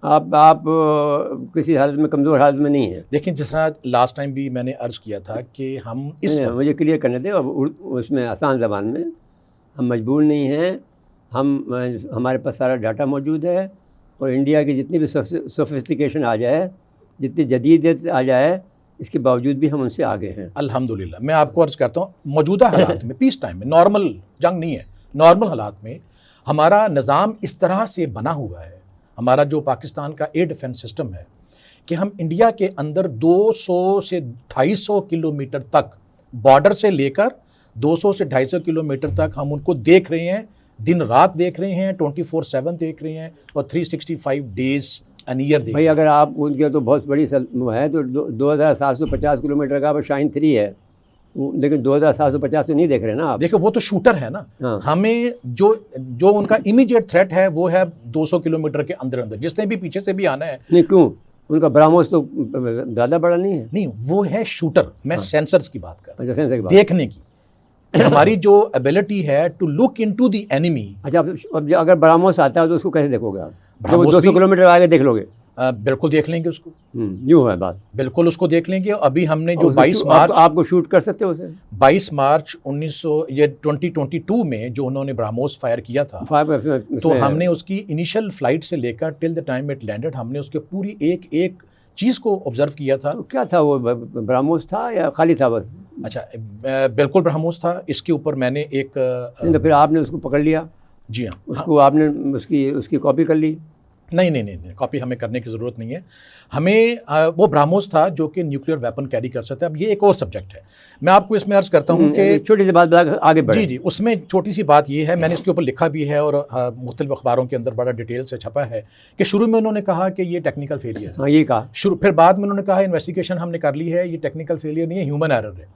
आप किसी हालत में, कमज़ोर हालत में नहीं है। देखिए, जिस तरह लास्ट टाइम भी मैंने अर्ज़ किया था कि हम इस मुझे क्लियर करने दें, अब उसमें आसान ज़बान में, हम मजबूर नहीं हैं। हमारे पास सारा डाटा मौजूद है, और इंडिया की जितनी भी सोफिस्टिकेशन आ जाए, जितनी जदीदियत आ जाए, इसके बावजूद भी हम उनसे आगे हैं अल्हम्दुलिल्लाह। मैं आपको अर्ज़ करता हूँ, मौजूदा हालात में, पीस टाइम में, नॉर्मल जंग नहीं है, नॉर्मल हालात में हमारा निज़ाम इस तरह से बना हुआ है, हमारा जो पाकिस्तान का एयर डिफेंस सिस्टम है, कि हम इंडिया के अंदर 200 से 250 किलोमीटर तक, बॉर्डर से लेकर 200 से 250 किलोमीटर तक हम उनको देख रहे हैं, दिन रात देख रहे हैं, 24/7 देख रहे हैं, और 365 डेज एन ईयर देख भाई। रहे हैं। अगर आप उनके तो बहुत बड़ी है, तो 2750 किलोमीटर का अब शाइन 3 है, लेकिन 2750 तो नहीं देख रहे ना आप। देखो, वो तो शूटर है ना। हाँ। हमें जो उनका इमीडिएट थ्रेट है वो है 200 किलोमीटर के अंदर अंदर, जिसने भी पीछे से भी आना है। नहीं, क्यों? उनका ब्राह्मोस तो ज़्यादा बड़ा नहीं है। नहीं, वो है शूटर। मैं सेंसर्स की बात कर रहा अच्छा, सेंसर की हूं, बात। देखने की। हमारी जो एबिलिटी है to look into the enemy. अच्छा, अब अगर ब्राह्मोस आता है तो उसको कैसे देखोगे आप? ब्राह्मोस 200 किलोमीटर आगे देख लोगे? बिल्कुल देख लेंगे उसको, यूँ है बात। बिल्कुल उसको देख लेंगे। अभी हमने जो और 22 मार्च आपको शूट कर सकते हो उसे? 22 मार्च 2022 में जो उन्होंने ब्राह्मोस फायर किया था, तो हमने उसकी इनिशियल फ्लाइट से लेकर till the time it landed, हमने उसके पूरी एक एक चीज़ को ऑब्जर्व किया था। तो क्या था वो, ब्राह्मोस था या खाली था बस? अच्छा, बिल्कुल ब्राह्मोस था। इसके ऊपर मैंने एक नहीं, तो फिर आपने उसको पकड़ लिया? जी हाँ, उसको आपने उसकी कॉपी कर ली? नहीं, कॉपी हमें करने की ज़रूरत नहीं है। हमें वो ब्राह्मोस था जो कि न्यूक्लियर वेपन कैरी कर सकता है। अब ये एक और सब्जेक्ट है, मैं आपको इसमें अर्ज़ करता हूँ कि छोटी सी बात आगे बढ़े। जी, उसमें छोटी सी बात ये है, मैंने इसके ऊपर लिखा भी है, और मुख्तलिफ अखबारों के अंदर बड़ा डिटेल से छपा है, कि शुरू में उन्होंने कहा कि ये टेक्निकल फेलियर है। हाँ, ये कहा। फिर बाद में उन्होंने कहा इन्वेस्टिगेशन हमने कर ली है, ये टेक्निकल फेलियर नहीं है, ह्यूमन एरर है।